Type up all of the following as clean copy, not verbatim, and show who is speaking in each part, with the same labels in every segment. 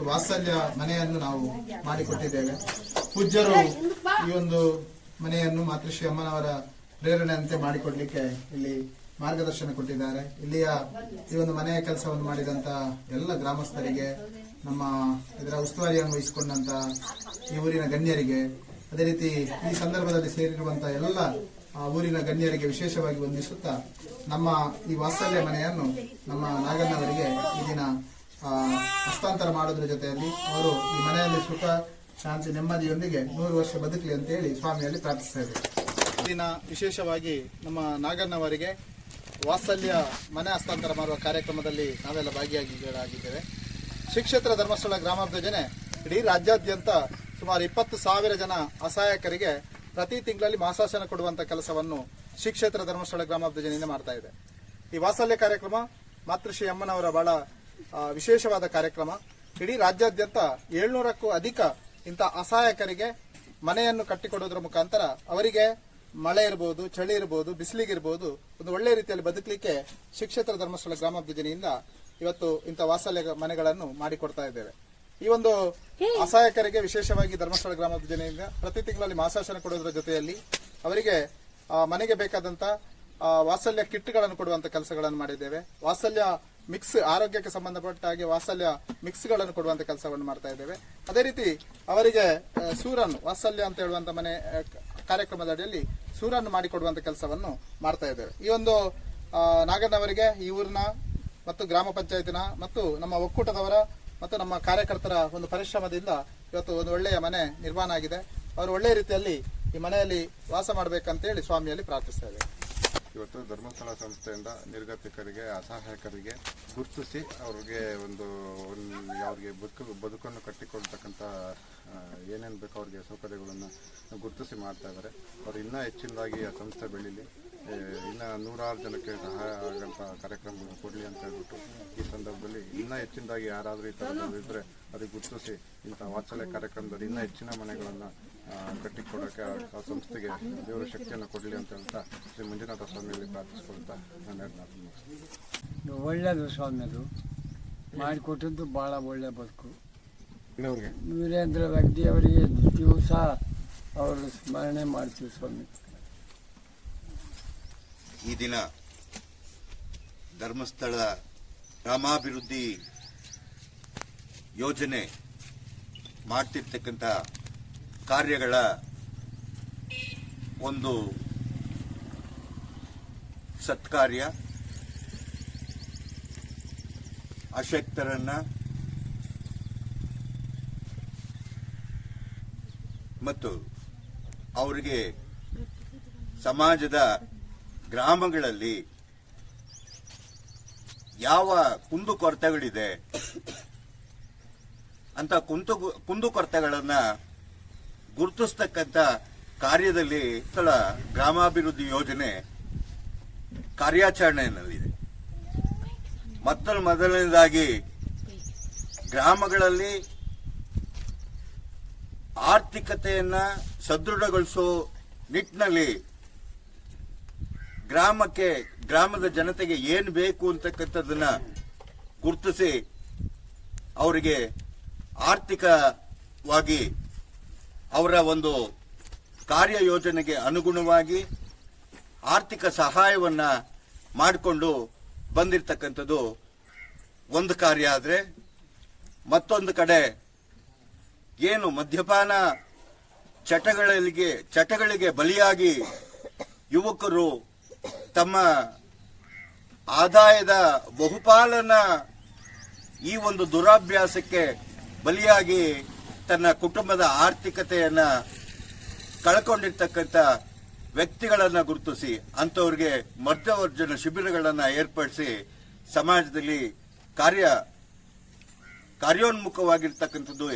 Speaker 1: ವಾತ್ಸಲ್ಯ ಮನೆಯನ್ನು ನಾವು ಮಾಡಿಕೊಟ್ಟಿದ್ದೇವೆ. ಪೂಜ್ಯರು ಈ ಒಂದು ಮನೆಯನ್ನು ಮಾತೃಶ್ರೀ ಅಮ್ಮನವರ ಪ್ರೇರಣೆಯಂತೆ ಮಾಡಿಕೊಡ್ಲಿಕ್ಕೆ ಇಲ್ಲಿ ಮಾರ್ಗದರ್ಶನ ಕೊಟ್ಟಿದ್ದಾರೆ. ಇಲ್ಲಿಯ ಈ ಒಂದು ಮನೆಯ ಕೆಲಸವನ್ನು ಮಾಡಿದಂತ ಎಲ್ಲ ಗ್ರಾಮಸ್ಥರಿಗೆ, ನಮ್ಮ ಇದರ ಉಸ್ತುವಾರಿಯನ್ನು ವಹಿಸಿಕೊಂಡಂತ ಈ ಊರಿನ ಗಣ್ಯರಿಗೆ, ಅದೇ ರೀತಿ ಈ ಸಂದರ್ಭದಲ್ಲಿ ಸೇರಿರುವಂತಹ ಎಲ್ಲ ಊರಿನ ಗಣ್ಯರಿಗೆ ವಿಶೇಷವಾಗಿ ವಂದಿಸುತ್ತಾ, ನಮ್ಮ ಈ ವಾತ್ಸಲ್ಯ ಮನೆಯನ್ನು ನಮ್ಮ ನಾಗಣ್ಣವರಿಗೆ ಈ ದಿನ ಹಸ್ತಾಂತರ ಮಾಡೋದ್ರ ಜೊತೆಯಲ್ಲಿ ಅವರು ಈ ಮನೆಯಲ್ಲಿ ಸುಖ ಶಾಂತಿ ನೆಮ್ಮದಿಯೊಂದಿಗೆ 100 ವರ್ಷ ಬದುಕಲಿ ಅಂತ ಹೇಳಿ ಸ್ವಾಮಿಯಲ್ಲಿ ಪ್ರಾರ್ಥಿಸ್ತಾ ಇದ್ದೇವೆ. ದಿನ ವಿಶೇಷವಾಗಿ ನಮ್ಮ ನಾಗಣ್ಣವರಿಗೆ ವಾತ್ಸಲ್ಯ ಮನೆ ಹಸ್ತಾಂತರ ಮಾಡುವ ಕಾರ್ಯಕ್ರಮದಲ್ಲಿ ನಾವೆಲ್ಲ ಭಾಗಿಯಾಗಿದ್ದೇವೆ. ಶ್ರೀ ಕ್ಷೇತ್ರ ಧರ್ಮಸ್ಥಳ ಗ್ರಾಮಾಭಿವೃದ್ಧಿ ಇಡೀ ರಾಜ್ಯಾದ್ಯಂತ ಸುಮಾರು 20,000 ಜನ ಅಸಹಾಯಕರಿಗೆ ಪ್ರತಿ ತಿಂಗಳಲ್ಲಿ ಮಾಸಾಶನ ಕೊಡುವಂತ ಕೆಲಸವನ್ನು ಶ್ರೀ ಕ್ಷೇತ್ರ ಧರ್ಮಸ್ಥಳ ಗ್ರಾಮಾಭಿವೃದ್ಧಿಯಿಂದ ಮಾಡ್ತಾ ಇದೆ. ಈ ವಾತ್ಸಲ್ಯ ಕಾರ್ಯಕ್ರಮ ಮಾತೃಶ್ರೀ ಅಮ್ಮನವರ ಬಹಳ ವಿಶೇಷವಾದ ಕಾರ್ಯಕ್ರಮ. ಇಡೀ ರಾಜ್ಯಾದ್ಯಂತ 700ಕ್ಕೂ ಅಧಿಕ ಇಂಥ ಅಸಹಾಯಕರಿಗೆ ಮನೆಯನ್ನು ಕಟ್ಟಿಕೊಡೋದ್ರ ಮುಖಾಂತರ ಅವರಿಗೆ ಮಳೆ ಇರಬಹುದು, ಚಳಿ ಇರಬಹುದು, ಬಿಸಿಲಿಗಿರಬಹುದು, ಒಂದು ಒಳ್ಳೆ ರೀತಿಯಲ್ಲಿ ಬದುಕಲಿಕ್ಕೆ ಶ್ರೀ ಕ್ಷೇತ್ರ ಧರ್ಮಸ್ಥಳ ಗ್ರಾಮಾಭಿವೃದ್ಧಿಯಿಂದ ಇವತ್ತು ಇಂಥ ವಾತ್ಸಲ್ಯ ಮನೆಗಳನ್ನು ಮಾಡಿಕೊಡ್ತಾ ಇದ್ದೇವೆ. ಈ ಒಂದು ಅಸಹಾಯಕರಿಗೆ ವಿಶೇಷವಾಗಿ ಧರ್ಮಸ್ಥಳ ಗ್ರಾಮಾಭಿವೃದ್ಧಿಯಿಂದ ಪ್ರತಿ ತಿಂಗಳಲ್ಲಿ ಮಾಸಾಶನ ಕೊಡೋದ್ರ ಜೊತೆಯಲ್ಲಿ ಅವರಿಗೆ ಮನೆಗೆ ಬೇಕಾದಂತ ವಾತ್ಸಲ್ಯ ಕಿಟ್ಗಳನ್ನು ಕೊಡುವಂತ ಕೆಲಸಗಳನ್ನು ಮಾಡಿದ್ದೇವೆ. ವಾತ್ಸಲ್ಯ ಮಿಕ್ಸ್, ಆರೋಗ್ಯಕ್ಕೆ ಸಂಬಂಧಪಟ್ಟ ಹಾಗೆ ವಾತ್ಸಲ್ಯ ಮಿಕ್ಸ್ಗಳನ್ನು ಕೊಡುವಂತ ಕೆಲಸವನ್ನು ಮಾಡ್ತಾ ಇದ್ದೇವೆ. ಅದೇ ರೀತಿ ಅವರಿಗೆ ಸೂರನ್ನು, ವಾತ್ಸಲ್ಯ ಅಂತ ಹೇಳುವಂತ ಮನೆ ಕಾರ್ಯಕ್ರಮದ ಅಡಿಯಲ್ಲಿ ಸೂರನ್ನು ಮಾಡಿಕೊಡುವಂತ ಕೆಲಸವನ್ನು ಮಾಡ್ತಾ ಇದ್ದೇವೆ. ಈ ಒಂದು ನಾಗಣ್ಣವರಿಗೆ ಈ ಊರಿನ ಮತ್ತು ಗ್ರಾಮ ಪಂಚಾಯತಿನ ಮತ್ತು ನಮ್ಮ ಒಕ್ಕೂಟದವರ ಮತ್ತು ನಮ್ಮ ಕಾರ್ಯಕರ್ತರ ಒಂದು ಪರಿಶ್ರಮದಿಂದ ಇವತ್ತು ಒಂದು ಒಳ್ಳೆಯ ಮನೆ ನಿರ್ಮಾಣ ಆಗಿದೆ. ಅವರು ಒಳ್ಳೆಯ ರೀತಿಯಲ್ಲಿ ಈ ಮನೆಯಲ್ಲಿ ವಾಸ ಮಾಡಬೇಕಂತೇಳಿ ಸ್ವಾಮಿಯಲ್ಲಿ ಪ್ರಾರ್ಥಿಸ್ತಾ ಇದ್ದೇವೆ.
Speaker 2: ಇವತ್ತು ಧರ್ಮಸ್ಥಳ ಸಂಸ್ಥೆಯಿಂದ ನಿರ್ಗತಿಕರಿಗೆ, ಅಸಹಾಯಕರಿಗೆ ಗುರುತಿಸಿ ಅವ್ರಿಗೆ ಅವ್ರಿಗೆ ಬದುಕನ್ನು ಕಟ್ಟಿಕೊಳ್ತಕ್ಕಂಥ ಏನೇನು ಬೇಕೋ ಅವ್ರಿಗೆ ಸೌಕರ್ಯಗಳನ್ನು ಗುರುತಿಸಿ ಮಾಡ್ತಾ ಇದ್ದಾರೆ. ಅವ್ರು ಇನ್ನೂ ಹೆಚ್ಚಿನದಾಗಿ ಆ ಸಂಸ್ಥೆ ಬೆಳೀಲಿ, ಇನ್ನೂ 100 ಜನಕ್ಕೆ ಸಹಾಯ ಆಗಂತ ಕಾರ್ಯಕ್ರಮಗಳನ್ನು ಕೊಡಲಿ ಅಂತ ಹೇಳ್ಬಿಟ್ಟು ಈ ಸಂದರ್ಭದಲ್ಲಿ ಇನ್ನೂ ಹೆಚ್ಚಿನದಾಗಿ ಯಾರಾದರೂ ಈ ಥರದ್ದು ಇದ್ದರೆ ಅದಕ್ಕೆ ಗುರುತಿಸಿ ಇಂಥ ವಾತ್ಸಲ್ಯ ಕಾರ್ಯಕ್ರಮದಲ್ಲಿ ಇನ್ನೂ ಹೆಚ್ಚಿನ ಮನೆಗಳನ್ನು ಕಟ್ಟಿಕೊಡೋಕ್ಕೆ ಆ ಸಂಸ್ಥೆಗೆ ದೇವರ ಶಕ್ತಿಯನ್ನು ಕೊಡಲಿ ಅಂತ ಹೇಳ್ತಾ ಶ್ರೀ ಮಂಜುನಾಥ ಸ್ವಾಮಿಯಲ್ಲಿ ಪ್ರಾರ್ಥಿಸ್ಕೊಳ್ತಾ ನಾನು
Speaker 3: ಒಳ್ಳೆಯದು ಸ್ವಾಮಿ, ಅದು ಮಾಡಿಕೊಟ್ಟದ್ದು ಭಾಳ ಒಳ್ಳೆಯ ಬದುಕು. ವೀರೇಂದ್ರ ವ್ಯಕ್ತಿ ಅವರಿಗೆ ದಿವಸ ಅವರು ಸ್ಮರಣೆ ಮಾಡ್ತೀವಿ ಸ್ವಾಮಿ.
Speaker 4: ಈ ದಿನ ಧರ್ಮಸ್ಥಳ ಗ್ರಾಮಾಭಿವೃದ್ಧಿ ಯೋಜನೆ ಮಾಡ್ತಿರ್ತಕ್ಕಂಥ ಕಾರ್ಯಗಳ ಒಂದು ಸತ್ಕಾರ್ಯ, ಅಶಕ್ತರನ್ನ ಮತ್ತು ಅವರಿಗೆ ಸಮಾಜದ ಗ್ರಾಮಗಳಲ್ಲಿ ಯಾವ ಕುಂದುಕೊರತೆಗಳಿದೆ ಅಂತ ಕುಂದುಕೊರತೆಗಳನ್ನ ಗುರುತಿಸ್ತಕ್ಕಂಥ ಕಾರ್ಯದಲ್ಲಿ ಸ್ಥಳ ಗ್ರಾಮಾಭಿವೃದ್ಧಿ ಯೋಜನೆ ಕಾರ್ಯಾಚರಣೆಯಲ್ಲಿದೆ. ಮೊದಲನೇದಾಗಿ ಗ್ರಾಮಗಳಲ್ಲಿ ಆರ್ಥಿಕತೆಯನ್ನ ಸದೃಢಗೊಳಿಸೋ ನಿಟ್ಟಿನಲ್ಲಿ ಗ್ರಾಮದ ಜನತೆಗೆ ಏನು ಬೇಕು ಅಂತಕ್ಕಂಥದ್ದನ್ನ ಗುರುತಿಸಿ ಅವರಿಗೆ ಆರ್ಥಿಕವಾಗಿ ಅವರ ಒಂದು ಕಾರ್ಯಯೋಜನೆಗೆ ಅನುಗುಣವಾಗಿ ಆರ್ಥಿಕ ಸಹಾಯವನ್ನ ಮಾಡಿಕೊಂಡು ಬಂದಿರತಕ್ಕಂಥದ್ದು ಒಂದು ಕಾರ್ಯ. ಆದರೆ ಮತ್ತೊಂದು ಕಡೆ ಏನು ಮದ್ಯಪಾನ ಚಟಗಳಿಗೆ ಬಲಿಯಾಗಿ ಯುವಕರು ತಮ್ಮ ಆದಾಯದ ಬಹುಪಾಲನ್ನ ಈ ಒಂದು ದುರಾಭ್ಯಾಸಕ್ಕೆ ಬಲಿಯಾಗಿ ತನ್ನ ಕುಟುಂಬದ ಆರ್ಥಿಕತೆಯನ್ನ ಕಳ್ಕೊಂಡಿರ್ತಕ್ಕಂಥ ವ್ಯಕ್ತಿಗಳನ್ನ ಗುರುತಿಸಿ ಅಂಥವ್ರಿಗೆ ಮಧ್ಯವರ್ಜನ ಶಿಬಿರಗಳನ್ನ ಏರ್ಪಡಿಸಿ ಸಮಾಜದಲ್ಲಿ ಕಾರ್ಯೋನ್ಮುಖವಾಗಿರ್ತಕ್ಕಂಥದ್ದು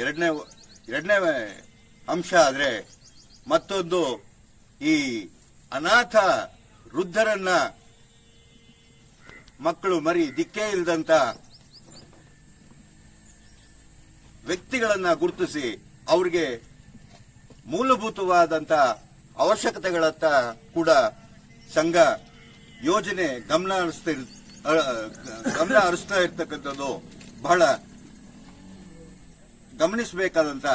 Speaker 4: ಎರಡನೇ ಅಂಶ. ಆದರೆ ಮತ್ತೊಂದು ಈ ಅನಾಥ ವೃದ್ಧರನ್ನ, ಮಕ್ಕಳು ಮರಿ ದಿಕ್ಕೇ ಇಲ್ಲದಂತ ವ್ಯಕ್ತಿಗಳನ್ನ ಗುರುತಿಸಿ ಅವರಿಗೆ ಮೂಲಭೂತವಾದಂತ ಅವಶ್ಯಕತೆಗಳತ್ತ ಕೂಡ ಸಂಘ ಯೋಜನೆ ಗಮನ ಹರಿಸ್ತಾ ಇರ್ತಕ್ಕಂಥದ್ದು ಬಹಳ ಗಮನಿಸಬೇಕಾದಂತ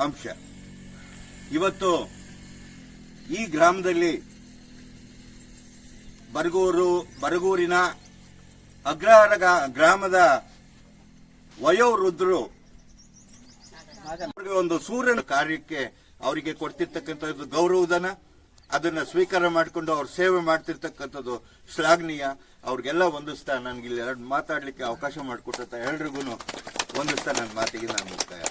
Speaker 4: ಅಂಶ. ಇವತ್ತು ಈ ಗ್ರಾಮದಲ್ಲಿ ಬರಗೂರಿನ ಅಗ್ರಹಾರ ಗ್ರಾಮದ ವಯೋವೃದ್ಧರು ಒಂದು ಸೂರ್ಯನ ಕಾರ್ಯಕ್ಕೆ ಅವರಿಗೆ ಕೊಡ್ತಿರ್ತಕ್ಕಂಥದ್ದು ಗೌರವಧನ, ಅದನ್ನ ಸ್ವೀಕಾರ ಮಾಡಿಕೊಂಡು ಅವ್ರ ಸೇವೆ ಮಾಡ್ತಿರ್ತಕ್ಕಂಥದ್ದು ಶ್ಲಾಘನೀಯ. ಅವ್ರಿಗೆಲ್ಲ ಹೊಂದಿಸ್ತಾ ನನಗೆ ಇಲ್ಲಿ ಎರಡು ಮಾತಾಡ್ಲಿಕ್ಕೆ ಅವಕಾಶ ಮಾಡಿಕೊಟ್ಟಂತ ಎಲ್ರಿಗೂ ಹೊಂದಿಸ್ತಾ ನನ್ನ ಮಾತಿಗೆ ನಾನು ಮುಕ್ತಾಯ.